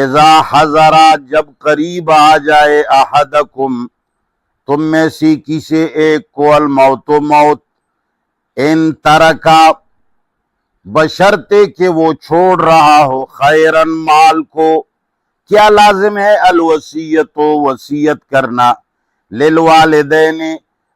اذا حضرا جب قریب آ جائے احدکم تم میں سے کسی ایک کو الموت موت ان ترکا بشرطے کہ وہ چھوڑ رہا ہو خیرن مال کو کیا لازم ہے الوصیت وصیت کرنا للوالدین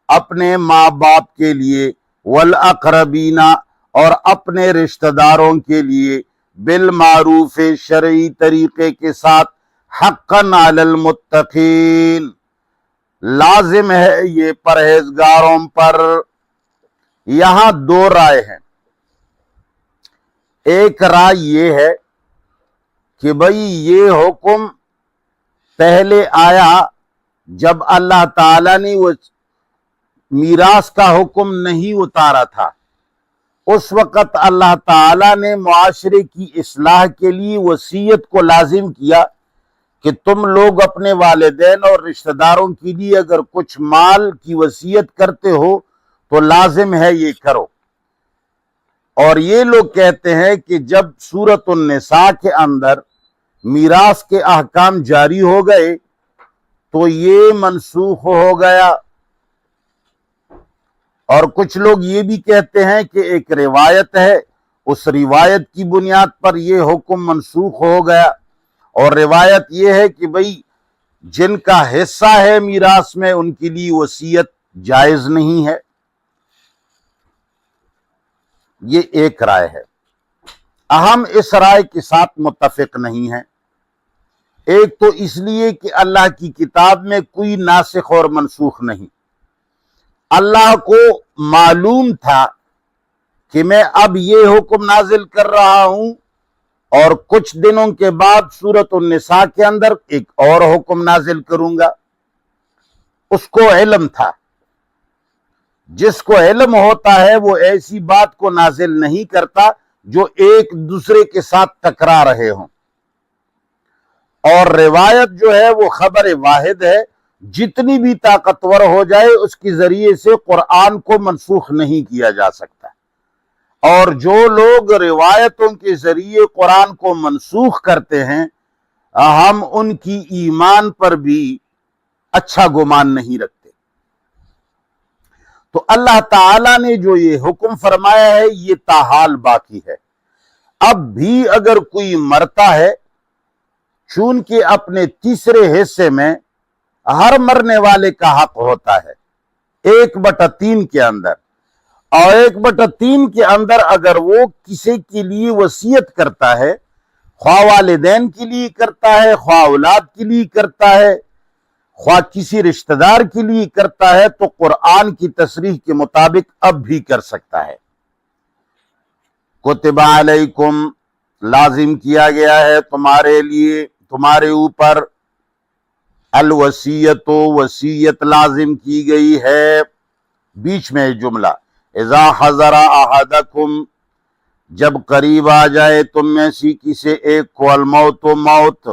اپنے ماں باپ کے لیے والاقربین اور اپنے رشتہ داروں کے لیے بالمعروف شرعی طریقے کے ساتھ حقا علی المتقین لازم ہے یہ پرہیزگاروں پر۔ یہاں دو رائے ہیں۔ ایک رائے یہ ہے کہ بھئی یہ حکم پہلے آیا جب اللہ تعالیٰ نے وہ میراث کا حکم نہیں اتارا تھا، اس وقت اللہ تعالیٰ نے معاشرے کی اصلاح کے لیے وصیت کو لازم کیا کہ تم لوگ اپنے والدین اور رشتہ داروں کے لیے اگر کچھ مال کی وصیت کرتے ہو تو لازم ہے یہ کرو۔ اور یہ لوگ کہتے ہیں کہ جب سورۃ النساء کے اندر میراث کے احکام جاری ہو گئے تو یہ منسوخ ہو گیا، اور کچھ لوگ یہ بھی کہتے ہیں کہ ایک روایت ہے، اس روایت کی بنیاد پر یہ حکم منسوخ ہو گیا، اور روایت یہ ہے کہ بھئی جن کا حصہ ہے میراث میں ان کے لیے وصیت جائز نہیں ہے۔ یہ ایک رائے ہے۔ ہم اس رائے کے ساتھ متفق نہیں ہیں۔ ایک تو اس لیے کہ اللہ کی کتاب میں کوئی ناسخ اور منسوخ نہیں۔ اللہ کو معلوم تھا کہ میں اب یہ حکم نازل کر رہا ہوں اور کچھ دنوں کے بعد سورۃ النساء کے اندر ایک اور حکم نازل کروں گا۔ اس کو علم تھا۔ جس کو علم ہوتا ہے وہ ایسی بات کو نازل نہیں کرتا جو ایک دوسرے کے ساتھ ٹکرا رہے ہوں، اور روایت جو ہے وہ خبر واحد ہے، جتنی بھی طاقتور ہو جائے اس کے ذریعے سے قرآن کو منسوخ نہیں کیا جا سکتا، اور جو لوگ روایتوں کے ذریعے قرآن کو منسوخ کرتے ہیں ہم ان کی ایمان پر بھی اچھا گمان نہیں رکھتے۔ تو اللہ تعالیٰ نے جو یہ حکم فرمایا ہے یہ تاحال باقی ہے۔ اب بھی اگر کوئی مرتا ہے، چونکہ اپنے تیسرے حصے میں ہر مرنے والے کا حق ہوتا ہے 1/3 کے اندر، اور 1/3 کے اندر اگر وہ کسی کے لیے وصیت کرتا ہے، خواہ والدین کے لیے کرتا ہے، خواہ اولاد کے لیے کرتا ہے، خواہ کسی رشتہ دار کے لیے کرتا ہے، تو قرآن کی تصریح کے مطابق اب بھی کر سکتا ہے۔ کتب علیکم لازم کیا گیا ہے تمہارے لیے، تمہارے اوپر، الوصیت وصیت لازم کی گئی ہے۔ بیچ میں جملہ اذا حضر احدکم جب قریب آ جائے تم میں سے کسی ایک کو الموت موت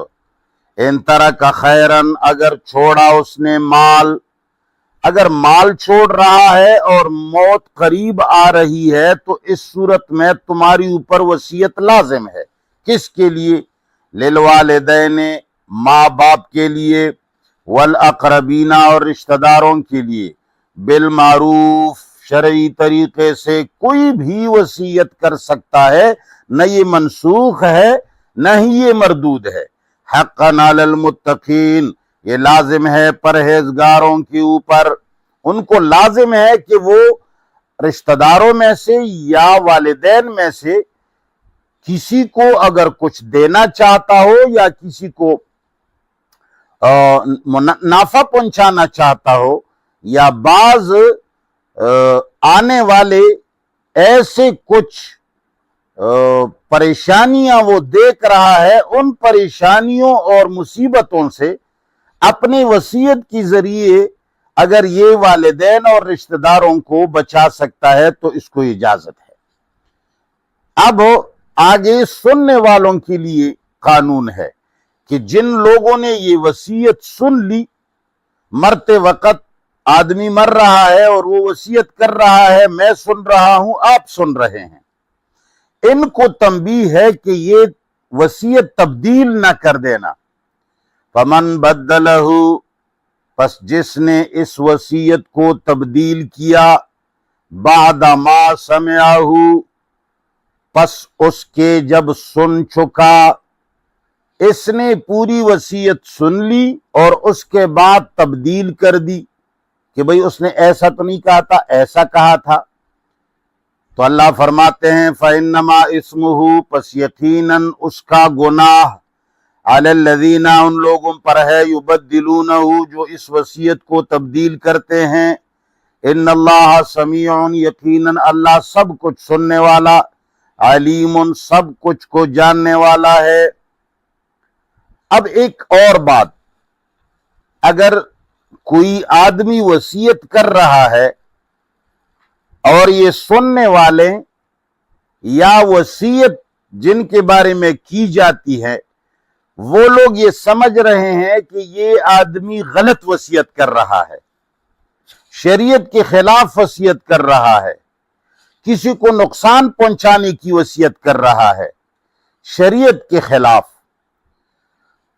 ان ترک خیرن اگر چھوڑا اس نے مال، اگر مال چھوڑ رہا ہے اور موت قریب آ رہی ہے تو اس صورت میں تمہاری اوپر وصیت لازم ہے۔ کس کے لیے؟ للوالدین ماں باپ کے لیے، والاقربین اور رشتہ داروں کے لیے، بالمعروف شرعی طریقے سے کوئی بھی وصیت کر سکتا ہے، نہ یہ منسوخ ہے نہ ہی یہ مردود ہے۔ حقا علی المتقین یہ لازم ہے پرہیزگاروں کے اوپر، ان کو لازم ہے کہ وہ رشتہ داروں میں سے یا والدین میں سے کسی کو اگر کچھ دینا چاہتا ہو یا کسی کو نافع پہنچانا چاہتا ہو، یا بعض آنے والے ایسے کچھ پریشانیاں وہ دیکھ رہا ہے، ان پریشانیوں اور مصیبتوں سے اپنی وصیت کے ذریعے اگر یہ والدین اور رشتہ داروں کو بچا سکتا ہے تو اس کو اجازت ہے۔ اب آگے سننے والوں کے لیے قانون ہے کہ جن لوگوں نے یہ وصیت سن لی، مرتے وقت آدمی مر رہا ہے اور وہ وصیت کر رہا ہے، میں سن رہا ہوں، آپ سن رہے ہیں، ان کو تنبیہ ہے کہ یہ وصیت تبدیل نہ کر دینا۔ فمن بدلہ، پس جس نے اس وصیت کو تبدیل کیا، بعد ما سمعہ، پس اس کے جب سن چکا، اس نے پوری وصیت سن لی اور اس کے بعد تبدیل کر دی کہ بھئی اس نے ایسا تو نہیں کہا تھا، ایسا کہا تھا، تو اللہ فرماتے ہیں فَإِنَّمَا اسْمُهُ، پس یقیناً اس کا گناہ، عَلَى الَّذِينَ، ان لوگوں پر ہے، يُبَدِّلُونَهُ، جو اس وصیت کو تبدیل کرتے ہیں۔ ان اللہ سمیع، یقیناً اللہ سب کچھ سننے والا، علیم، سب کچھ کو جاننے والا ہے۔ اب ایک اور بات، اگر کوئی آدمی وصیت کر رہا ہے اور یہ سننے والے یا وصیت جن کے بارے میں کی جاتی ہے وہ لوگ یہ سمجھ رہے ہیں کہ یہ آدمی غلط وصیت کر رہا ہے، شریعت کے خلاف وصیت کر رہا ہے، کسی کو نقصان پہنچانے کی وصیت کر رہا ہے شریعت کے خلاف،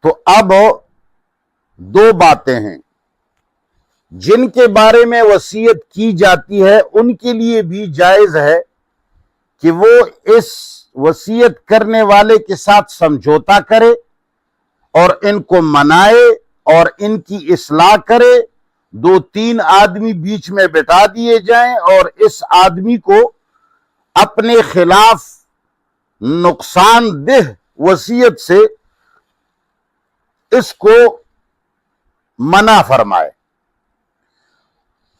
تو اب دو باتیں ہیں۔ جن کے بارے میں وصیت کی جاتی ہے ان کے لیے بھی جائز ہے کہ وہ اس وصیت کرنے والے کے ساتھ سمجھوتا کرے اور ان کو منائے اور ان کی اصلاح کرے، 2-3 آدمی بیچ میں بٹھا دیے جائیں اور اس آدمی کو اپنے خلاف نقصان دہ وصیت سے اس کو منع فرمائے۔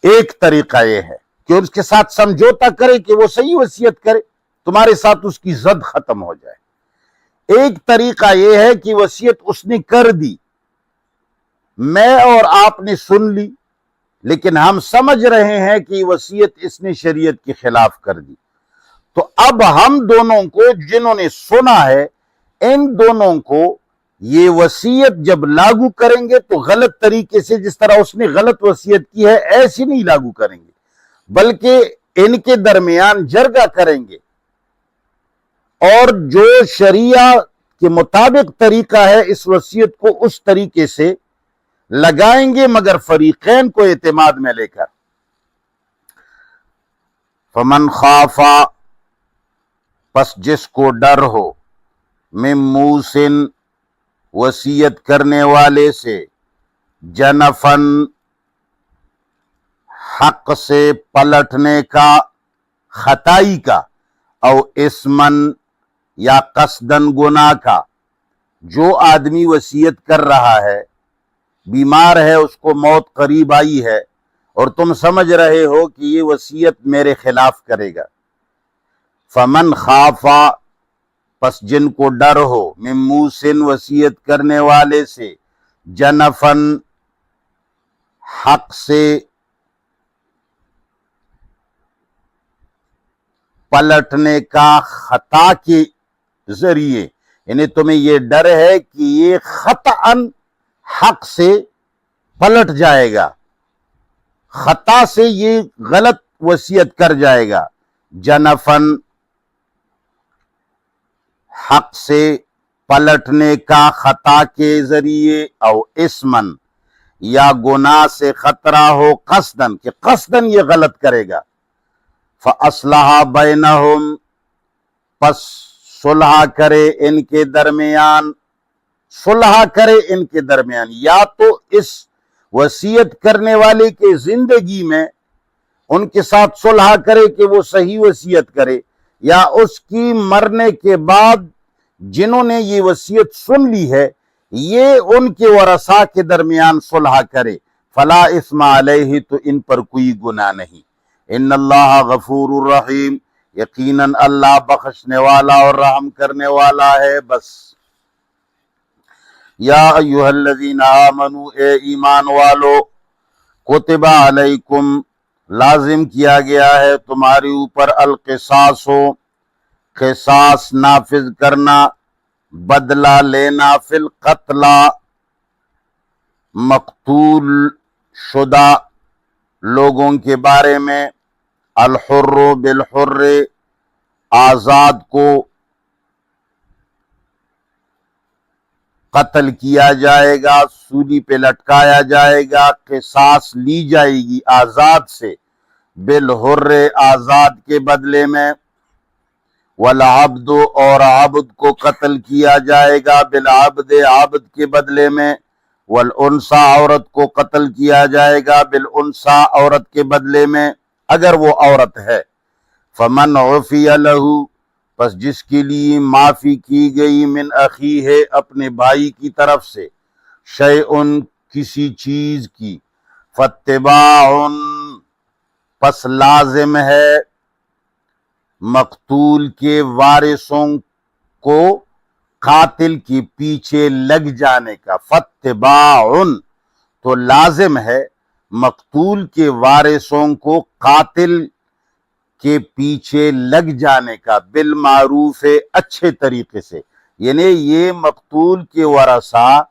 ایک طریقہ یہ ہے کہ اس کے ساتھ سمجھوتا کرے کہ وہ صحیح وصیت کرے، تمہارے ساتھ اس کی زد ختم ہو جائے۔ ایک طریقہ یہ ہے کہ وصیت اس نے کر دی، میں اور آپ نے سن لی، لیکن ہم سمجھ رہے ہیں کہ وصیت اس نے شریعت کے خلاف کر دی، تو اب ہم دونوں کو، جنہوں نے سنا ہے، ان دونوں کو یہ وصیت جب لاگو کریں گے تو غلط طریقے سے، جس طرح اس نے غلط وصیت کی ہے ایسی نہیں لاگو کریں گے، بلکہ ان کے درمیان جرگہ کریں گے اور جو شریعہ کے مطابق طریقہ ہے اس وصیت کو اس طریقے سے لگائیں گے، مگر فریقین کو اعتماد میں لے کر۔ فمن خافا، پس جس کو ڈر ہو، من موسن، وصیت کرنے والے سے، جنفن، حق سے پلٹنے کا، خطائی کا، او اسمن، یا قصدن گناہ کا۔ جو آدمی وصیت کر رہا ہے، بیمار ہے، اس کو موت قریب آئی ہے اور تم سمجھ رہے ہو کہ یہ وصیت میرے خلاف کرے گا، فمن خافا، پس جن کو ڈر ہو، من موسن، وصیت کرنے والے سے، جنفن، حق سے پلٹنے کا، خطا کے ذریعے، یعنی تمہیں یہ ڈر ہے کہ یہ خطأً حق سے پلٹ جائے گا، خطا سے یہ غلط وصیت کر جائے گا، جنفن، حق سے پلٹنے کا، خطا کے ذریعے، او اسمن، یا گناہ سے خطرہ ہو، قصدن، کہ قصدن یہ غلط کرے گا، فَأَصْلَحَ بَيْنَهُمْ، پس صلح کرے ان کے درمیان، صلح کرے ان کے درمیان، یا تو اس وصیت کرنے والے کے زندگی میں ان کے ساتھ صلح کرے کہ وہ صحیح وصیت کرے، یا اس کی مرنے کے بعد جنہوں نے یہ وصیت سن لی ہے یہ ان کے ورثاء کے درمیان صلح کرے، فلا اثم علیہ، تو ان پر کوئی گناہ نہیں۔ ان اللہ غفور الرحیم، یقیناً اللہ بخشنے والا اور رحم کرنے والا ہے۔ بس یا ایھا الذین آمنوا، اے ایمان والو، کتب علیکم، لازم کیا گیا ہے تمہارے اوپر، القصاص، قصاص نافذ کرنا، بدلہ لینا، فی القتل، مقتول شدہ لوگوں کے بارے میں، الحر بالحر، آزاد کو قتل کیا جائے گا، سولی پہ لٹکایا جائے گا، قصاص لی جائے گی آزاد سے، بالحر آزاد کے بدلے میں، والعبد اور عبد کو قتل کیا جائے گا بالعبد عبد کے بدلے میں، والانثى عورت کو قتل کیا جائے گا بالانثى عورت کے بدلے میں اگر وہ عورت ہے۔ فمن عفی لہ، پس جس کے لیے معافی کی گئی، من اخیہ اپنے بھائی کی طرف سے، شیئن کسی چیز کی، فاتباع پس لازم ہے مقتول کے وارثوں کو قاتل کے پیچھے لگ جانے کا، فاتباع تو لازم ہے مقتول کے وارثوں کو قاتل کے پیچھے لگ جانے کا، بالمعروف اچھے طریقے سے، یعنی یہ مقتول کے ورثہ